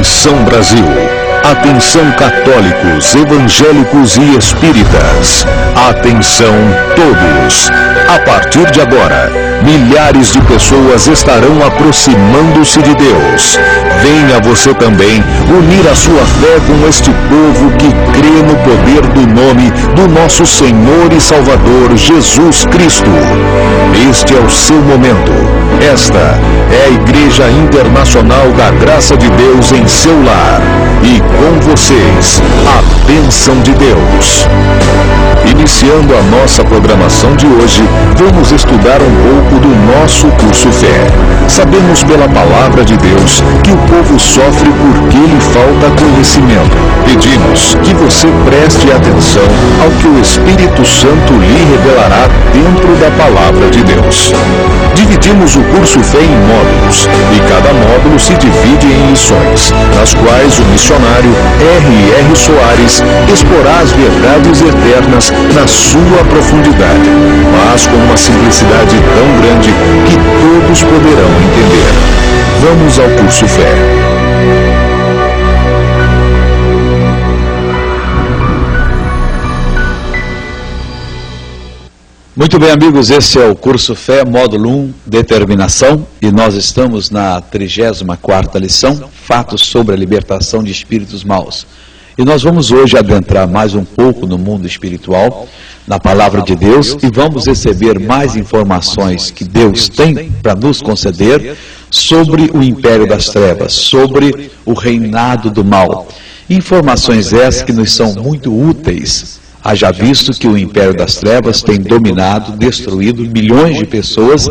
Atenção Brasil, atenção católicos, evangélicos e espíritas, atenção todos. A partir de agora, milhares de pessoas estarão aproximando-se de Deus. Venha você também unir a sua fé com este povo que crê no poder do nome do nosso Senhor e Salvador Jesus Cristo. Este é o seu momento. Esta é a Igreja Internacional da Graça de Deus em seu lar. E com vocês, a bênção de Deus. Iniciando a nossa programação de hoje, vamos estudar um pouco do nosso curso Fé. Sabemos pela palavra de Deus que o povo sofre porque lhe falta conhecimento. Pedimos que você preste atenção ao que o Espírito Santo lhe revelará dentro da palavra de Deus. Dividimos o curso Fé em módulos, e cada módulo se divide em lições, nas quais o missionário R.R. Soares exporá as verdades eternas na sua profundidade, mas com uma simplicidade tão grande que todos poderão entender. Vamos ao curso Fé. Muito bem, amigos, esse é o curso Fé, módulo 1, Determinação, e nós estamos na 34ª lição, Fatos sobre a Libertação de Espíritos Maus. E nós vamos hoje adentrar mais um pouco no mundo espiritual, na Palavra de Deus, e vamos receber mais informações que Deus tem para nos conceder sobre o Império das Trevas, sobre o reinado do mal. Informações essas que nos são muito úteis. Haja visto que o Império das Trevas tem dominado, destruído milhões de pessoas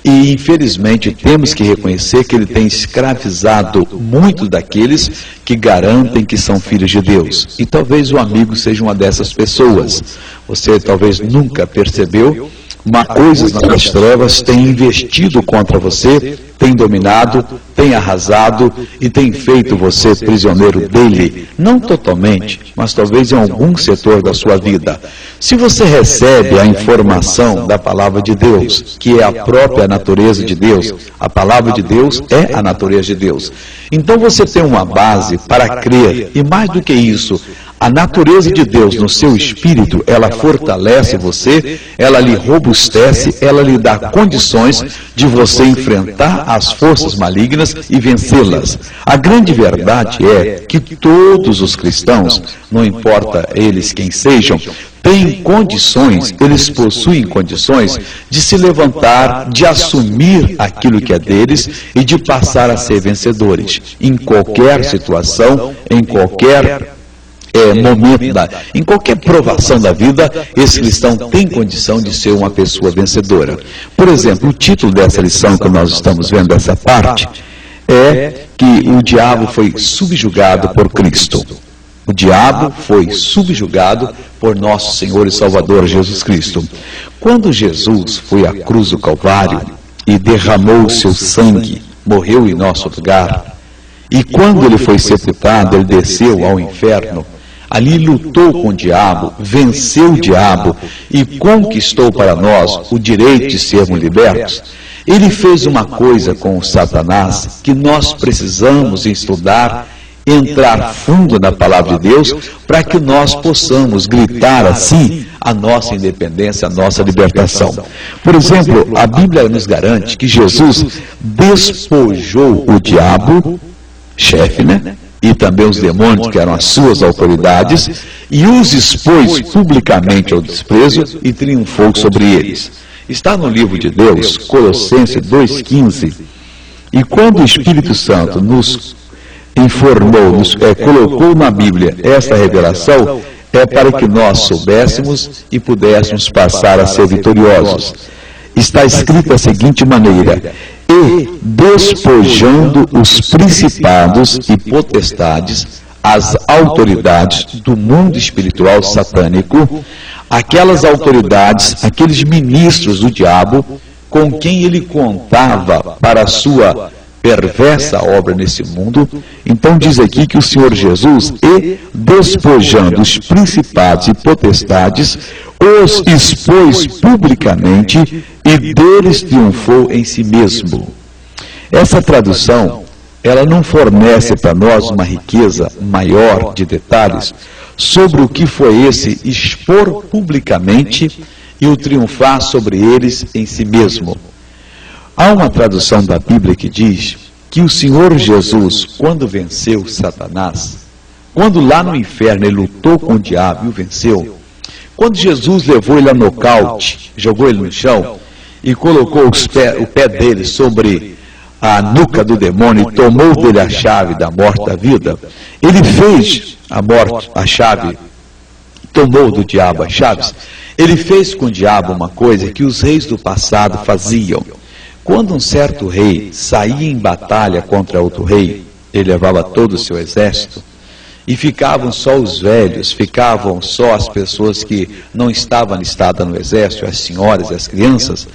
e, infelizmente, temos que reconhecer que ele tem escravizado muitos daqueles que garantem que são filhos de Deus. E talvez o amigo seja uma dessas pessoas. Você talvez nunca percebeu, mas coisas nas trevas têm investido contra você, tem dominado, tem arrasado e tem feito você prisioneiro dele, não totalmente, mas talvez em algum setor da sua vida. Se você recebe a informação da palavra de Deus, que é a própria natureza de Deus, a palavra de Deus é a natureza de Deus, então você tem uma base para crer, e mais do que isso, a natureza de Deus no seu espírito, ela fortalece você, ela lhe robustece, ela lhe dá condições de você enfrentar as forças malignas e vencê-las. A grande verdade é que todos os cristãos, não importa eles quem sejam, têm condições, eles possuem condições de se levantar, de assumir aquilo que é deles e de passar a ser vencedores. Em qualquer situação, em qualquer momento, em qualquer provação da vida, esse cristão tem condição de ser uma pessoa vencedora. Por exemplo, o título dessa lição que nós estamos vendo, essa parte, é que o diabo foi subjugado por Cristo. O diabo foi subjugado por nosso Senhor e Salvador Jesus Cristo. Quando Jesus foi à cruz do Calvário e derramou o seu sangue, morreu em nosso lugar, e quando ele foi sepultado, ele desceu ao inferno, ali lutou com o diabo, venceu o diabo e conquistou para nós o direito de sermos libertos. Ele fez uma coisa com o Satanás que nós precisamos estudar, entrar fundo na palavra de Deus, para que nós possamos gritar assim a nossa independência, a nossa libertação. Por exemplo, a Bíblia nos garante que Jesus despojou o diabo, chefe, e também os demônios, que eram as suas autoridades, e os expôs publicamente ao desprezo e triunfou sobre eles. Está no livro de Deus, Colossenses 2,15, e quando o Espírito Santo nos informou, colocou na Bíblia esta revelação, é para que nós soubéssemos e pudéssemos passar a ser vitoriosos. Está escrito da seguinte maneira: e despojando os principados e potestades, as autoridades do mundo espiritual satânico, aquelas autoridades, aqueles ministros do diabo, com quem ele contava para a sua perversa obra nesse mundo. Então diz aqui que o Senhor Jesus, e despojando os principados e potestades, os expôs publicamente e deles triunfou em si mesmo. Essa tradução ela não fornece para nós uma riqueza maior de detalhes sobre o que foi esse expor publicamente e o triunfar sobre eles em si mesmo. Há uma tradução da Bíblia que diz que o Senhor Jesus, quando venceu Satanás, quando lá no inferno ele lutou com o diabo e o venceu, quando Jesus levou ele a nocaute, jogou ele no chão e colocou o pé dele sobre a nuca do demônio e tomou dele a chave da morte da vida, ele fez a chave, tomou do diabo as chaves, ele fez com o diabo uma coisa que os reis do passado faziam. Quando um certo rei saía em batalha contra outro rei, ele levava todo o seu exército, e ficavam só os velhos, ficavam só as pessoas que não estavam listadas no exército, as senhoras e as crianças,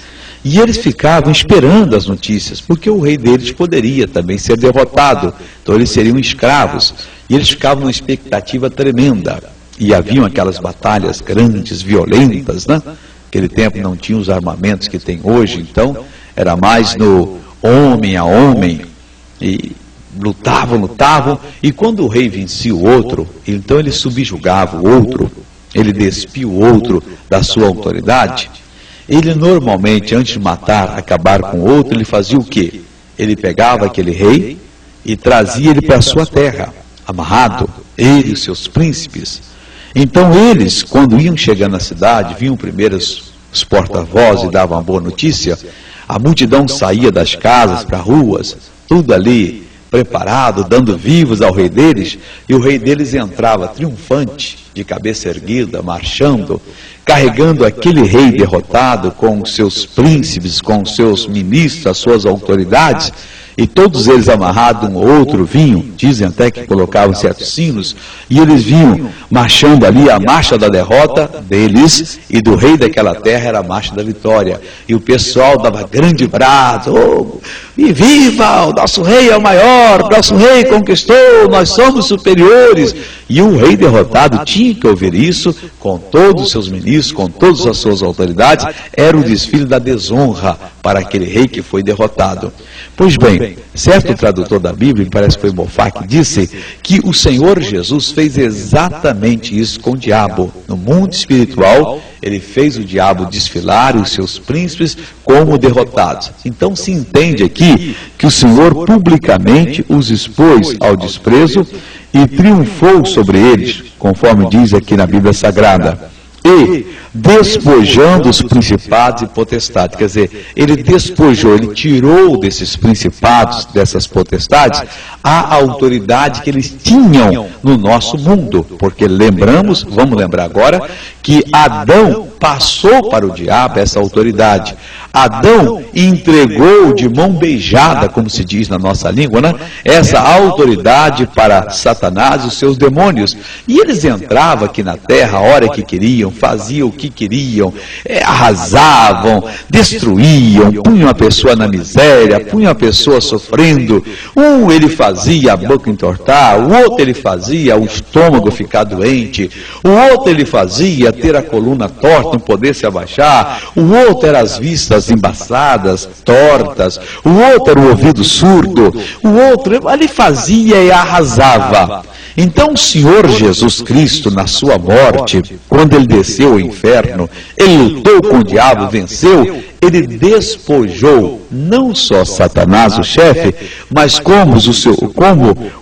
e eles ficavam esperando as notícias, porque o rei deles poderia também ser derrotado, então eles seriam escravos, e eles ficavam numa expectativa tremenda, e haviam aquelas batalhas grandes, violentas, né? Naquele tempo não tinha os armamentos que tem hoje, então era mais no homem a homem, e lutavam, e quando o rei vencia o outro, então ele subjugava o outro, ele despia o outro da sua autoridade. Ele normalmente, antes de matar, acabar com o outro, ele fazia o quê? Ele pegava aquele rei e trazia ele para a sua terra, amarrado, ele e os seus príncipes. Então eles, quando iam chegando na cidade, vinham primeiro os porta-vozes e davam uma boa notícia, a multidão saía das casas para ruas, tudo ali preparado, dando vivos ao rei deles, e o rei deles entrava triunfante, de cabeça erguida, marchando, carregando aquele rei derrotado com os seus príncipes, com os seus ministros, as suas autoridades, e todos eles amarrados um ao outro vinham, dizem até que colocavam certos sinos, e eles vinham marchando ali. A marcha da derrota deles e do rei daquela terra era a marcha da vitória, e o pessoal dava grande brado, oh, e viva, o nosso rei é o maior, o nosso rei conquistou, nós somos superiores. E o rei derrotado tinha que ouvir isso com todos os seus ministros, com todas as suas autoridades. Era o desfile da desonra para aquele rei que foi derrotado. Pois bem, certo tradutor da Bíblia, parece que foi Moffat, que disse que o Senhor Jesus fez exatamente isso com o diabo. No mundo espiritual, ele fez o diabo desfilar e os seus príncipes como derrotados. Então se entende aqui que o Senhor publicamente os expôs ao desprezo e triunfou sobre eles, conforme diz aqui na Bíblia Sagrada. E despojando os principados e potestades, quer dizer, ele despojou, ele tirou desses principados, dessas potestades, a autoridade que eles tinham no nosso mundo, porque vamos lembrar agora, que Adão passou para o diabo essa autoridade. Adão entregou de mão beijada, como se diz na nossa língua, né? Essa autoridade para Satanás e os seus demônios. E eles entravam aqui na terra a hora que queriam, faziam o que queriam, arrasavam, destruíam, punham a pessoa na miséria, punham a pessoa sofrendo. Um ele fazia a boca entortar, o outro ele fazia o estômago ficar doente, o outro ele fazia ter a coluna torta, não poder se abaixar, o outro era as vistas embaçadas, tortas, o outro era o ouvido surdo, o outro ele fazia e arrasava. Então o Senhor Jesus Cristo, na sua morte, quando ele desceu ao inferno, ele lutou com o diabo, venceu, ele despojou não só Satanás, o chefe, mas como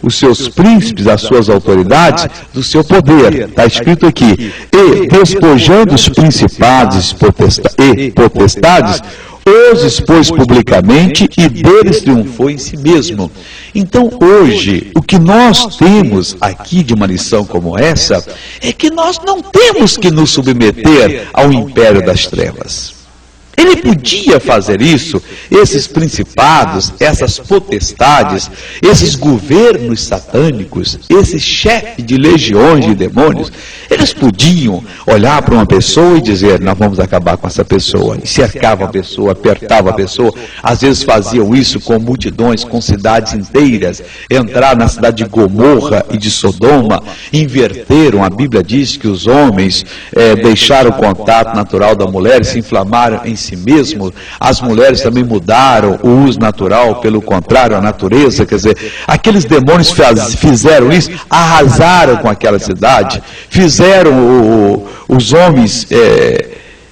os seus príncipes, as suas autoridades, do seu poder. Está escrito aqui, e despojando os principados e potestades, os expôs publicamente e deles triunfou em si mesmo. Então hoje, o que nós temos aqui de uma lição como essa, é que nós não temos que nos submeter ao império das trevas. Ele podia fazer isso, esses principados, essas potestades, esses governos satânicos, esses chefes de legiões de demônios, eles podiam olhar para uma pessoa e dizer, nós vamos acabar com essa pessoa, e cercavam a pessoa, apertavam a pessoa, às vezes faziam isso com multidões, com cidades inteiras, entraram na cidade de Gomorra e de Sodoma, inverteram, a Bíblia diz que os homens deixaram o contato natural da mulher e se inflamaram em si si mesmo, as mulheres também mudaram o uso natural, pelo contrário, a natureza, quer dizer, aqueles demônios fizeram isso, arrasaram com aquela cidade, fizeram os homens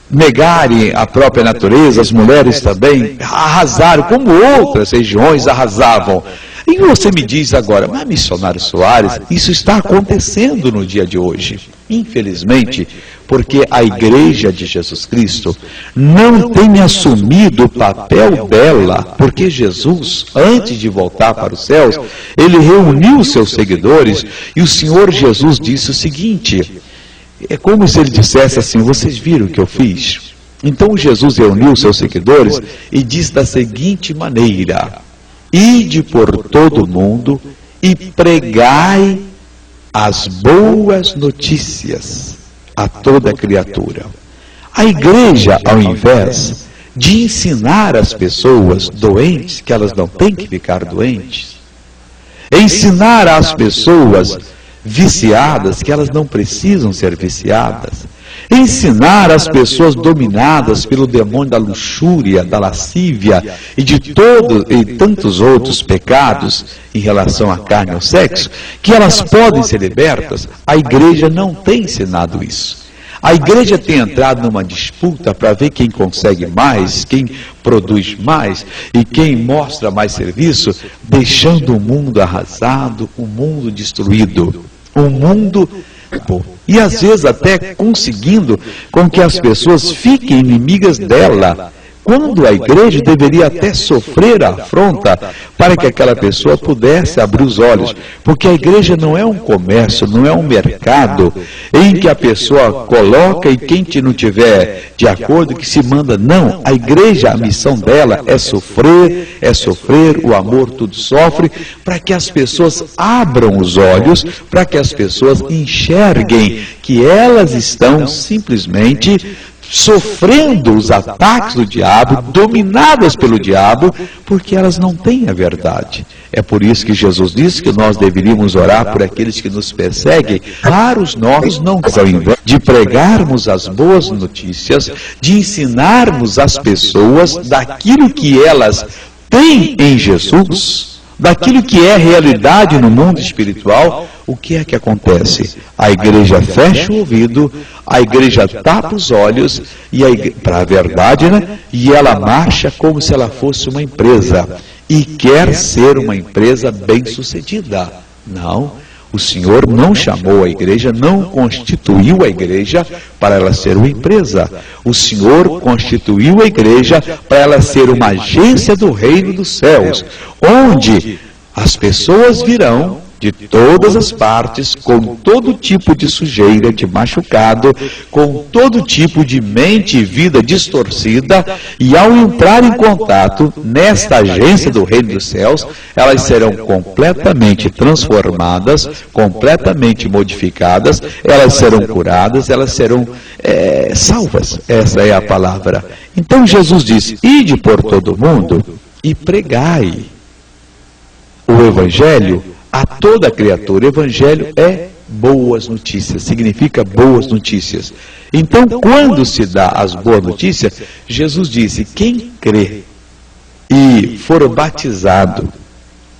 negarem a própria natureza, as mulheres também arrasaram, como outras regiões arrasavam. E você me diz agora, mas missionário Soares, isso está acontecendo no dia de hoje. Infelizmente, porque a Igreja de Jesus Cristo não tem assumido o papel dela, porque Jesus, antes de voltar para os céus, ele reuniu os seus seguidores e o Senhor Jesus disse o seguinte, é como se ele dissesse assim, vocês viram o que eu fiz? Então Jesus reuniu os seus seguidores e disse da seguinte maneira, ide por todo o mundo e pregai as boas notícias a toda criatura. A igreja, ao invés de ensinar as pessoas doentes, que elas não têm que ficar doentes, ensinar às pessoas viciadas, que elas não precisam ser viciadas, ensinar as pessoas dominadas pelo demônio da luxúria, da lascívia e de tantos outros pecados em relação à carne e ao sexo, que elas podem ser libertas, a igreja não tem ensinado isso. A igreja tem entrado numa disputa para ver quem consegue mais, quem produz mais e quem mostra mais serviço, deixando o mundo arrasado, o mundo destruído, o mundo... E às vezes até conseguindo com que as pessoas fiquem inimigas dela, quando a igreja deveria até sofrer a afronta para que aquela pessoa pudesse abrir os olhos. Porque a igreja não é um comércio, não é um mercado em que a pessoa coloca e quem não tiver de acordo que se manda. Não, a igreja, a missão dela é sofrer, o amor tudo sofre, para que as pessoas abram os olhos, para que as pessoas enxerguem que elas estão simplesmente sofrendo os ataques do diabo, dominadas pelo diabo, porque elas não têm a verdade. É por isso que Jesus disse que nós deveríamos orar por aqueles que nos perseguem, para os nossos não, ao invés de pregarmos as boas notícias, de ensinarmos as pessoas daquilo que elas têm em Jesus, daquilo que é realidade no mundo espiritual. O que é que acontece? A igreja fecha o ouvido, a igreja tapa os olhos para a verdade, né? E ela marcha como se ela fosse uma empresa e quer ser uma empresa bem-sucedida. Não, o Senhor não chamou a igreja, não constituiu a igreja para ela ser uma empresa. O Senhor constituiu a igreja para ela ser uma agência do reino dos céus, onde as pessoas virão de todas as partes, com todo tipo de sujeira, de machucado, com todo tipo de mente e vida distorcida, e ao entrar em contato nesta agência do reino dos céus, elas serão completamente transformadas, completamente modificadas, elas serão curadas, elas serão salvas. Essa é a palavra. Então Jesus disse, ide por todo mundo e pregai o Evangelho a toda criatura. Evangelho é boas notícias, significa boas notícias. Então, quando se dá as boas notícias, Jesus disse, quem crê e for batizado,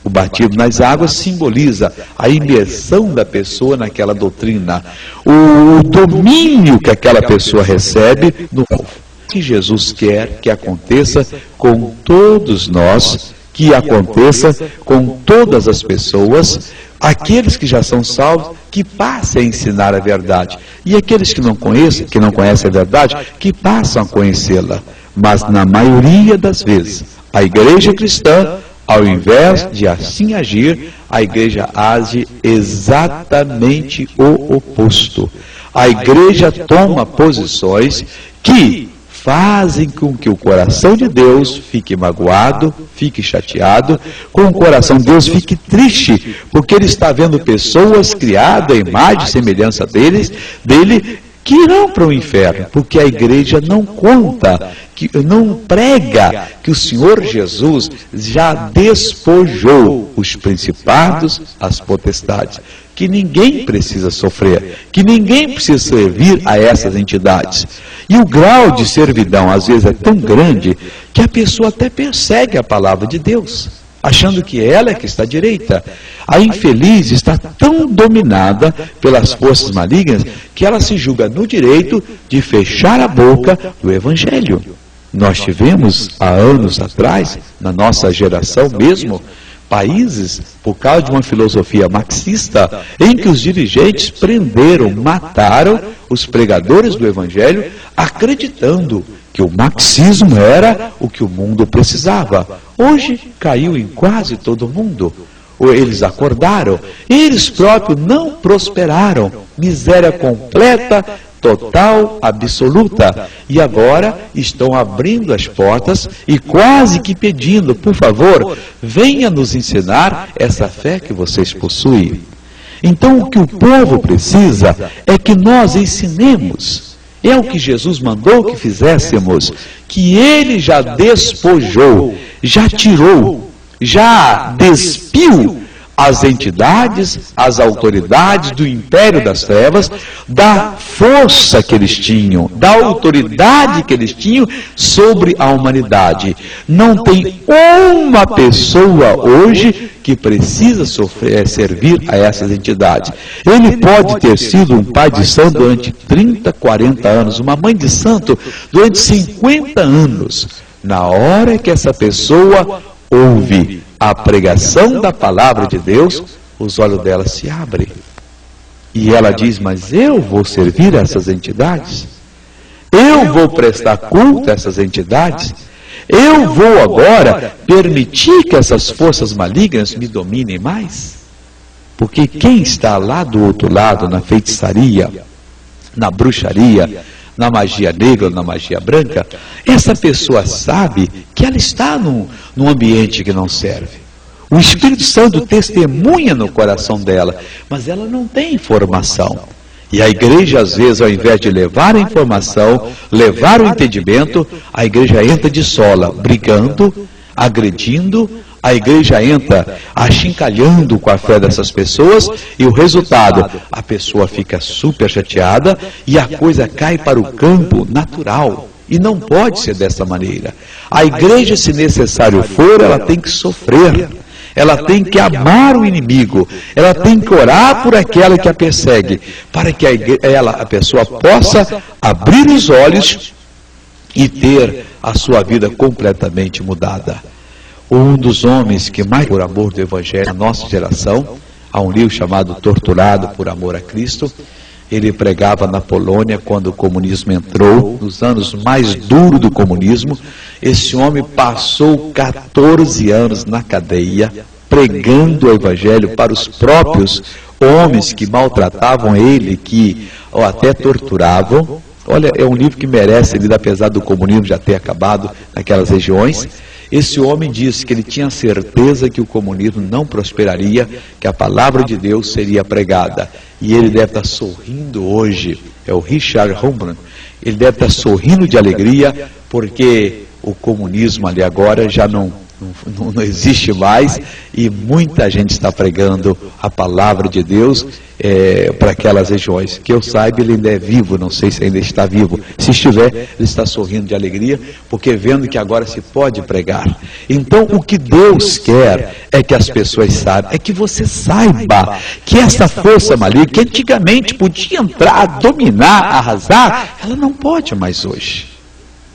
o batismo nas águas simboliza a imersão da pessoa naquela doutrina, o domínio que aquela pessoa recebe no povo. Que Jesus quer que aconteça com todos nós, que aconteça com todas as pessoas, aqueles que já são salvos, que passem a ensinar a verdade, e aqueles que não conhecem a verdade, que passam a conhecê-la. Mas na maioria das vezes, a igreja cristã, ao invés de assim agir, a igreja age exatamente o oposto. A igreja toma posições que fazem com que o coração de Deus fique magoado, fique chateado, com o coração de Deus fique triste, porque ele está vendo pessoas criadas à imagem e semelhança dele, que irão para o inferno, porque a igreja não conta, não prega que o Senhor Jesus já despojou os principados, as potestades. que ninguém precisa sofrer, que ninguém precisa servir a essas entidades. E o grau de servidão, às vezes, é tão grande que a pessoa até persegue a palavra de Deus, achando que ela é que está direita. A infeliz está tão dominada pelas forças malignas que ela se julga no direito de fechar a boca do Evangelho. Nós tivemos, há anos atrás, na nossa geração mesmo, países, por causa de uma filosofia marxista, em que os dirigentes prenderam, mataram os pregadores do Evangelho, acreditando que o marxismo era o que o mundo precisava. Hoje caiu em quase todo mundo. Eles acordaram, eles próprios não prosperaram, miséria completa, total, absoluta, e agora estão abrindo as portas e quase que pedindo, por favor, venha nos ensinar essa fé que vocês possuem. Então o que o povo precisa é que nós ensinemos. É o que Jesus mandou que fizéssemos, que ele já despojou, já tirou, já despiu as entidades, as autoridades do império das trevas, da força que eles tinham, da autoridade que eles tinham sobre a humanidade. Não tem uma pessoa hoje que precisa servir a essas entidades. Ele pode ter sido um pai de santo durante 30, 40 anos, uma mãe de santo durante 50 anos. Na hora que essa pessoa ouve a pregação da palavra de Deus, os olhos dela se abrem. E ela diz, mas eu vou servir a essas entidades? Eu vou prestar culto a essas entidades? Eu vou agora permitir que essas forças malignas me dominem mais? Porque quem está lá do outro lado, na feitiçaria, na bruxaria, na magia negra ou na magia branca, essa pessoa sabe que ela está num ambiente que não serve. O Espírito Santo testemunha no coração dela, mas ela não tem informação. E a igreja, às vezes, ao invés de levar a informação, levar o entendimento, a igreja entra de sola, brigando, agredindo, a igreja entra achincalhando com a fé dessas pessoas, e o resultado, a pessoa fica super chateada e a coisa cai para o campo natural. E não pode ser dessa maneira. A igreja, se necessário for, ela tem que sofrer. Ela tem que amar o inimigo, ela tem que orar por aquela que a persegue, para que a pessoa possa abrir os olhos e ter a sua vida completamente mudada. Um dos homens que mais por amor do Evangelho na nossa geração, há um livro chamado Torturado por Amor a Cristo. Ele pregava na Polônia quando o comunismo entrou, nos anos mais duros do comunismo. Esse homem passou 14 anos na cadeia, pregando o Evangelho para os próprios homens que maltratavam ele, que ou até torturavam. Olha, é um livro que merece ser lido, apesar do comunismo já ter acabado naquelas regiões. Esse homem disse que ele tinha certeza que o comunismo não prosperaria, que a palavra de Deus seria pregada. E ele deve estar sorrindo hoje, é o Richard Humbrand, ele deve estar sorrindo de alegria, porque o comunismo ali agora já não existe mais, e muita gente está pregando a palavra de Deus para aquelas regiões. Que eu saiba, ele ainda é vivo, não sei se ainda está vivo. Se estiver, ele está sorrindo de alegria, porque vendo que agora se pode pregar. Então, o que Deus quer é que as pessoas saibam, é que você saiba que essa força maligna, que antigamente podia entrar, dominar, arrasar, ela não pode mais hoje.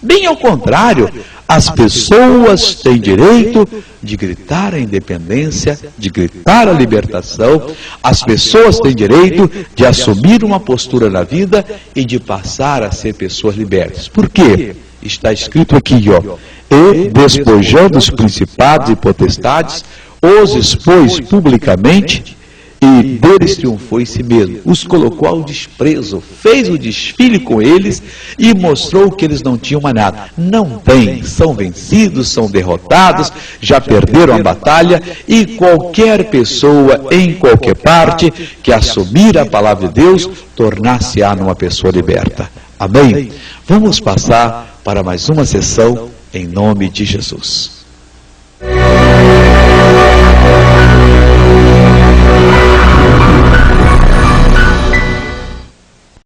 Bem ao contrário, as pessoas têm direito de gritar a independência, de gritar a libertação. As pessoas têm direito de assumir uma postura na vida e de passar a ser pessoas libertas. Por quê? Está escrito aqui, ó, e despojando os principados e potestades, os expôs publicamente, e deles triunfou em si mesmo, os colocou ao desprezo, fez o desfile com eles e mostrou que eles não tinham mais nada. Não tem, são vencidos, são derrotados, já perderam a batalha, e qualquer pessoa em qualquer parte que assumir a palavra de Deus, tornar-se-á numa pessoa liberta. Amém? Vamos passar para mais uma sessão em nome de Jesus.